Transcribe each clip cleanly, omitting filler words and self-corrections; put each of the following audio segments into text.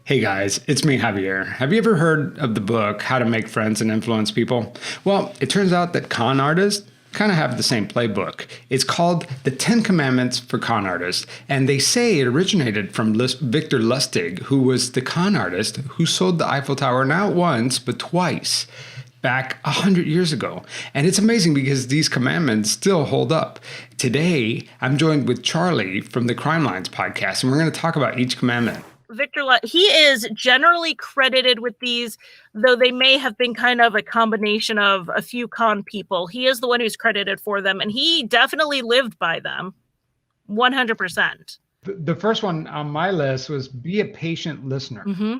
Hey guys, it's me, Javier. Have you ever heard of the book, How to Make Friends and Influence People? Well, it turns out that con artists kind of have the same playbook. It's called The 10 Commandments for Con Artists, and they say it originated from Victor Lustig, who was the con artist who sold the Eiffel Tower not once, but twice, back 100 years ago. And it's amazing because these commandments still hold up. Today, I'm joined with Charlie from the Crimelines Podcast, and we're going to talk about each commandment. He is generally credited with these, though they may have been kind of a combination of a few con people. He is the one who's credited for them, and he definitely lived by them 100%. The first one on my list was be a patient listener. Mm-hmm.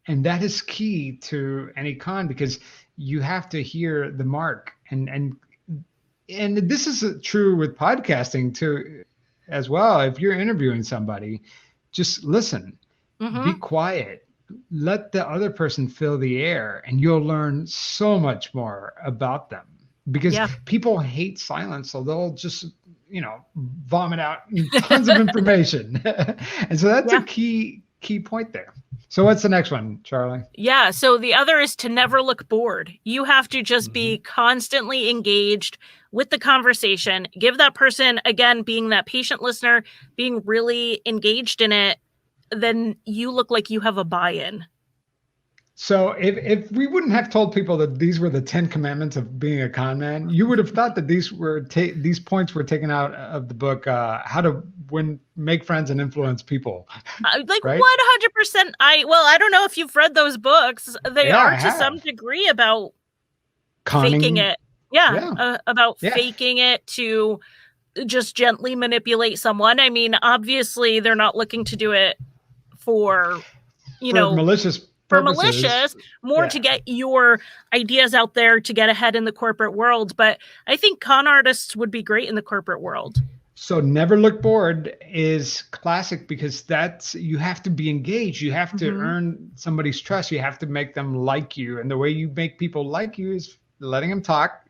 And that is key to any con because you have to hear the mark. And this is true with podcasting too, as well. If you're interviewing somebody, just listen. Mm-hmm. Be quiet. Let the other person fill the air, and you'll learn so much more about them. Because people hate silence, so they'll just, vomit out tons of information. And so that's a key point there. So what's the next one, Charlie? Yeah. So the other is to never look bored. You have to just be constantly engaged with the conversation. Give that person, again, being that patient listener, being really engaged in it. Then you look like you have a buy-in. So if we wouldn't have told people that these were the 10 commandments of being a con man, you would have thought that these points were taken out of the book, How to Make Friends and Influence People. Right? 100%. I don't know if you've read those books. They are to some degree about faking it. About faking it to just gently manipulate someone. I mean, obviously they're not looking to do it for malicious purposes. To get your ideas out there to get ahead in the corporate world. But I think con artists would be great in the corporate world. So never look bored is classic because you have to be engaged. You have to earn somebody's trust. You have to make them like you. And the way you make people like you is letting them talk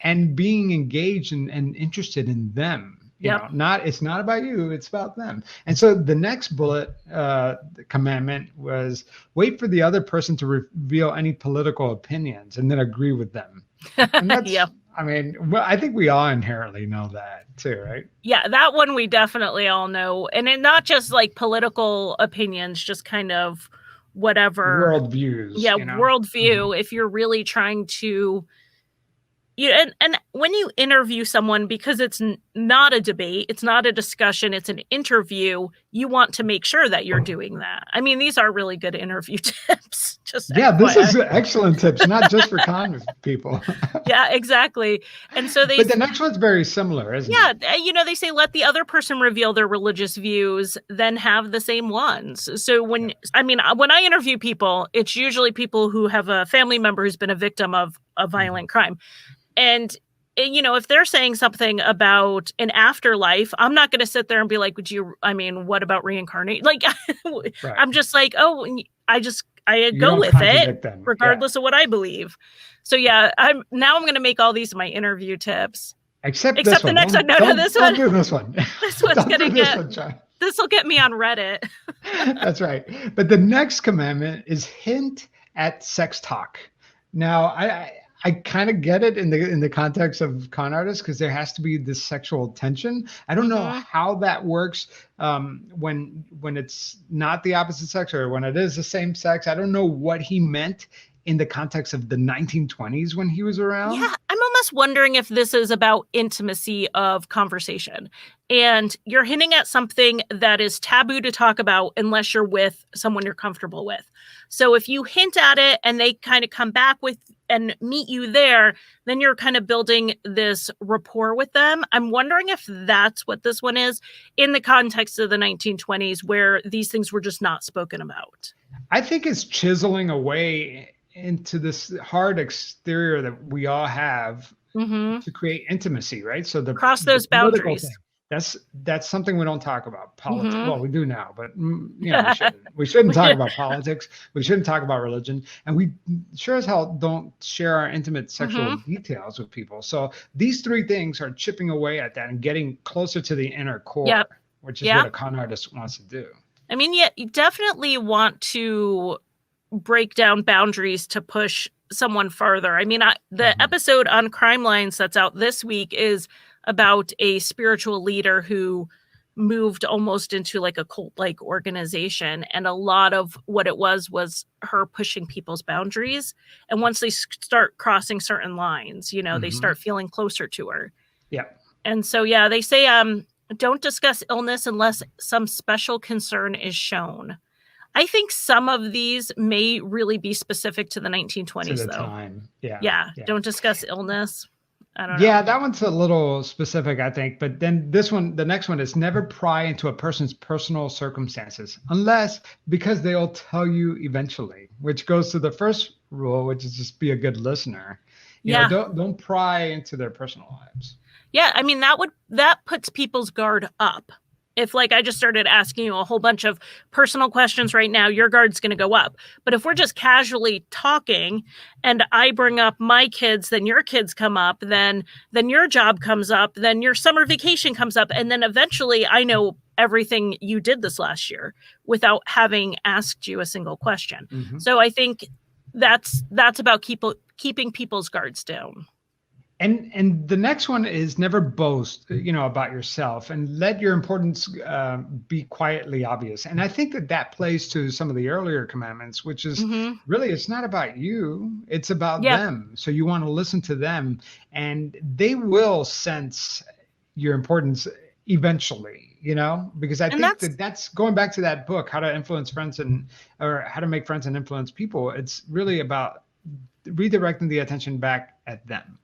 and being engaged and interested in them. It's not about you, it's about them. And so the next bullet, the commandment was wait for the other person to reveal any political opinions and then agree with them. And that's, I think we all inherently know that too, right? Yeah, that one we definitely all know. And not just like political opinions, just kind of whatever. Worldviews. Yeah, worldview. If you're really trying to... And when you interview someone, because it's not a debate, it's not a discussion, it's an interview, you want to make sure that you're doing that. I mean, these are really good interview tips. This is excellent tips, not just for con people. Yeah, exactly. And so But the next one's very similar, isn't it? Yeah, they say let the other person reveal their religious views, then have the same ones. So when I interview people, it's usually people who have a family member who's been a victim of a violent crime. And, if they're saying something about an afterlife, I'm not going to sit there and be like, what about reincarnate? Like, right. I'm just like, I go with it regardless of what I believe. So, I'm going to make all these my interview tips. Except the next one. No, this one. Don't do this one. This one's going to this will get me on Reddit. That's right. But the next commandment is hint at sex talk. Now, I kind of get it in the context of con artists because there has to be this sexual tension. I don't know how that works when it's not the opposite sex or when it is the same sex. I don't know what he meant in the context of the 1920s when he was around. Yeah, I'm almost wondering if this is about intimacy of conversation. And you're hinting at something that is taboo to talk about unless you're with someone you're comfortable with. So if you hint at it and they kind of come back with and meet you there, then you're kind of building this rapport with them. I'm wondering if that's what this one is in the context of the 1920s where these things were just not spoken about. I think it's chiseling away into this hard exterior that we all have to create intimacy, right? So cross those boundaries. Thing, that's something we don't talk about. Politics. Well, we do now, but we shouldn't talk about politics. We shouldn't talk about religion, and we sure as hell don't share our intimate sexual details with people. So these three things are chipping away at that and getting closer to the inner core, which is what a con artist wants to do. I mean, yeah, you definitely want to break down boundaries to push someone further. I mean, the episode on Crimelines that's out this week is about a spiritual leader who moved almost into like a cult-like organization. And a lot of what it was her pushing people's boundaries. And once they start crossing certain lines, you know, they start feeling closer to her. Yeah. And so, yeah, they say, don't discuss illness unless some special concern is shown. I think some of these may really be specific to the 1920s, to the though. Time. Yeah. Yeah. Don't discuss illness. I don't know. Yeah, that one's a little specific, I think. But then the next one is never pry into a person's personal circumstances because they'll tell you eventually, which goes to the first rule, which is just be a good listener. You know, don't pry into their personal lives. Yeah, I mean, that puts people's guard up. If like I just started asking you a whole bunch of personal questions right now, your guard's going to go up. But if we're just casually talking and I bring up my kids, then your kids come up, then your job comes up, then your summer vacation comes up. And then eventually I know everything you did this last year without having asked you a single question. So I think that's about keeping people's guards down. And the next one is never boast, you know, about yourself and let your importance be quietly obvious. And I think that plays to some of the earlier commandments, which is really, it's not about you, it's about them. So you want to listen to them and they will sense your importance eventually, you know, because I think that's going back to that book, How to Influence Friends or How to Make Friends and Influence People. It's really about redirecting the attention back at them.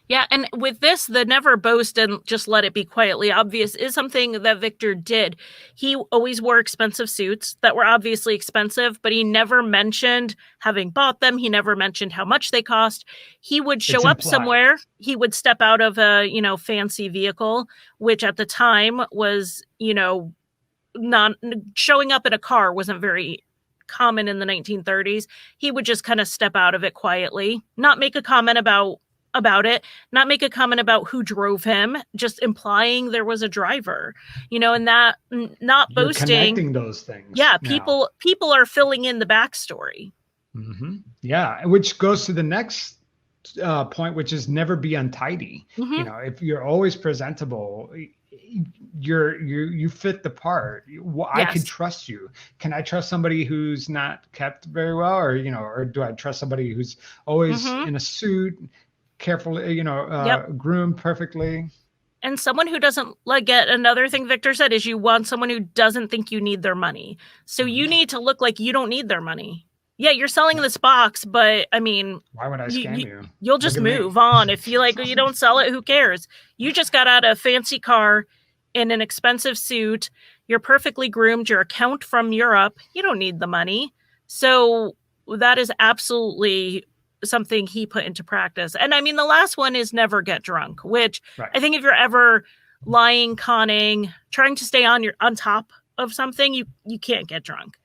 Yeah, and with this, the never boast and just let it be quietly obvious is something that Victor did. He always wore expensive suits that were obviously expensive, but he never mentioned having bought them. He never mentioned how much they cost. He would show up somewhere. He would step out of a, you know, fancy vehicle, which at the time was, you know, not showing up in a car wasn't very common in the 1930s. He would just kind of step out of it quietly, not make a comment about it, not make a comment about who drove him, just implying there was a driver, you know, and that not You're boasting. Connecting those things. Yeah. People are filling in the backstory. Yeah. Which goes to the next point, which is never be untidy. You know, if you're always presentable, you fit the part. I can trust you. Can I trust somebody who's not kept very well, or, you know, or do I trust somebody who's always in a suit, carefully, you know, groomed perfectly? And someone who doesn't another thing Victor said is you want someone who doesn't think you need their money. So you need to look like you don't need their money. Yeah, you're selling this box, but I mean, why would I scam you? You'll just move on. If you you don't sell it, who cares? You just got out of a fancy car in an expensive suit. You're perfectly groomed. Your account from Europe. You don't need the money. So that is absolutely something he put into practice. And I mean, the last one is never get drunk, which I think if you're ever lying, conning, trying to stay on top of something, you can't get drunk.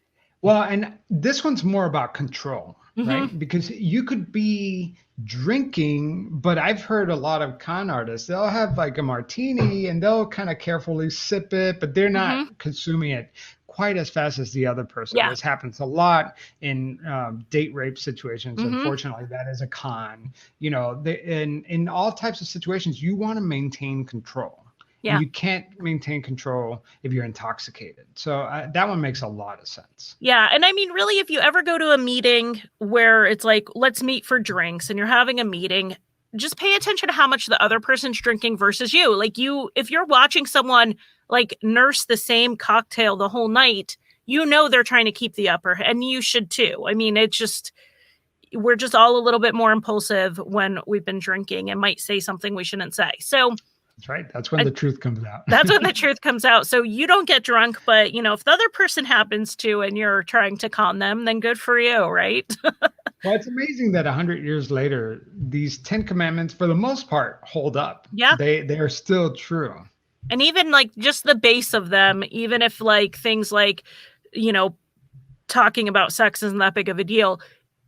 Well, and this one's more about control, right? Because you could be drinking, but I've heard a lot of con artists, they'll have like a martini and they'll kind of carefully sip it, but they're not consuming it quite as fast as the other person. This happens a lot in date rape situations. Unfortunately, that is a con. You know, in all types of situations, you want to maintain control. Yeah. You can't maintain control if you're intoxicated. So that one makes a lot of sense. Yeah. And I mean, really, if you ever go to a meeting where it's like, let's meet for drinks and you're having a meeting, just pay attention to how much the other person's drinking versus you. Like if you're watching someone like nurse the same cocktail the whole night, you know they're trying to keep the upper, and you should too. I mean, we're just all a little bit more impulsive when we've been drinking and might say something we shouldn't say. So that's right. That's when the truth comes out. That's when the truth comes out. So you don't get drunk, but you know, if the other person happens to, and you're trying to con them, then good for you, right? Well, it's amazing that 100 years later, these 10 commandments, for the most part, hold up. Yeah. They are still true. And even like just the base of them, even if like things like, you know, talking about sex isn't that big of a deal,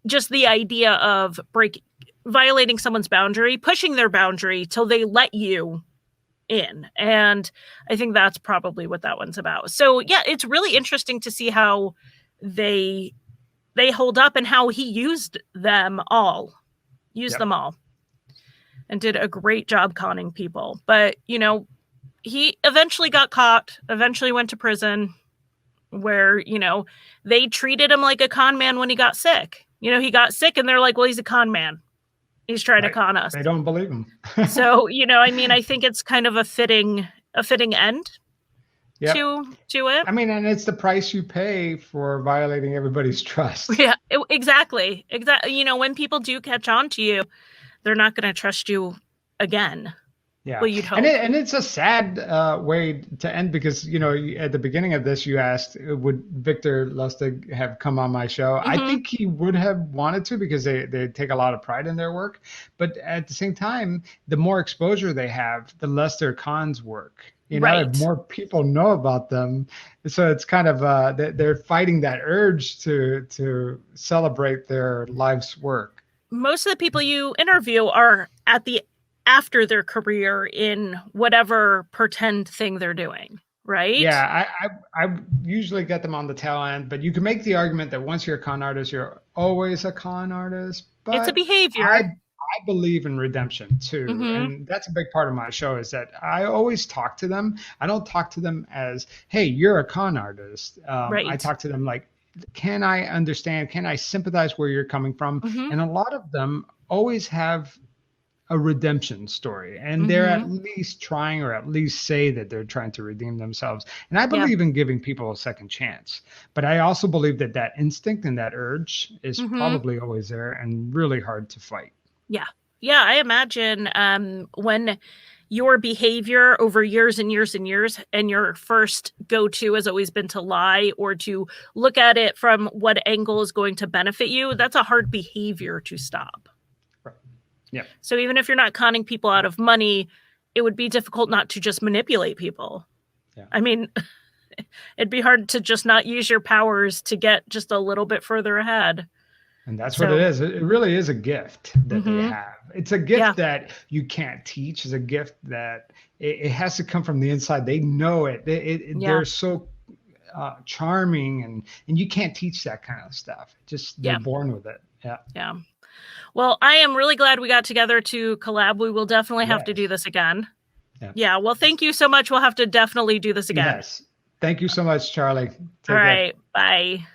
just the idea of violating someone's boundary, pushing their boundary till they let you in. And I think that's probably what that one's about. So yeah, it's really interesting to see how they hold up and how he used them all. Them all. And did a great job conning people. But, you know, he eventually got caught, eventually went to prison where, you know, they treated him like a con man when he got sick. You know, he got sick and they're like, well, he's a con man. He's trying to con us. They don't believe him. So, you know, I mean, I think it's kind of a fitting end to it. I mean, and it's the price you pay for violating everybody's trust. Yeah, exactly. You know, when people do catch on to you, they're not going to trust you again. Yeah. Well, you'd hope. And it's a sad way to end because, you know, at the beginning of this, you asked, would Victor Lustig have come on my show? I think he would have wanted to because they take a lot of pride in their work. But at the same time, the more exposure they have, the less their cons work. You know, if more people know about them. So it's kind of they're fighting that urge to celebrate their life's work. Most of the people you interview are after their career in whatever pretend thing they're doing, right? Yeah, I usually get them on the tail end, but you can make the argument that once you're a con artist, you're always a con artist. But it's a behavior. I believe in redemption too. And that's a big part of my show is that I always talk to them. I don't talk to them as, hey, you're a con artist. I talk to them like, can I understand? Can I sympathize where you're coming from? And a lot of them always have a redemption story, and they're at least trying, or at least say that they're trying to redeem themselves. And I believe in giving people a second chance, but I also believe that instinct and that urge is probably always there and really hard to fight. Yeah, I imagine when your behavior over years and years and years, and your first go-to has always been to lie or to look at it from what angle is going to benefit you, that's a hard behavior to stop. Yeah. So even if you're not conning people out of money, it would be difficult not to just manipulate people. Yeah. I mean, it'd be hard to just not use your powers to get just a little bit further ahead. And that's what it is. It really is a gift that they have. It's a gift that you can't teach. It's a gift that it has to come from the inside. They know it. They're so charming, and you can't teach that kind of stuff. Just they're born with it. Yeah. Yeah. Well, I am really glad we got together to collab. We will definitely have to do this again. Yeah. Well, thank you so much. We'll have to definitely do this again. Yes. Thank you so much, Charlie. All right. Bye.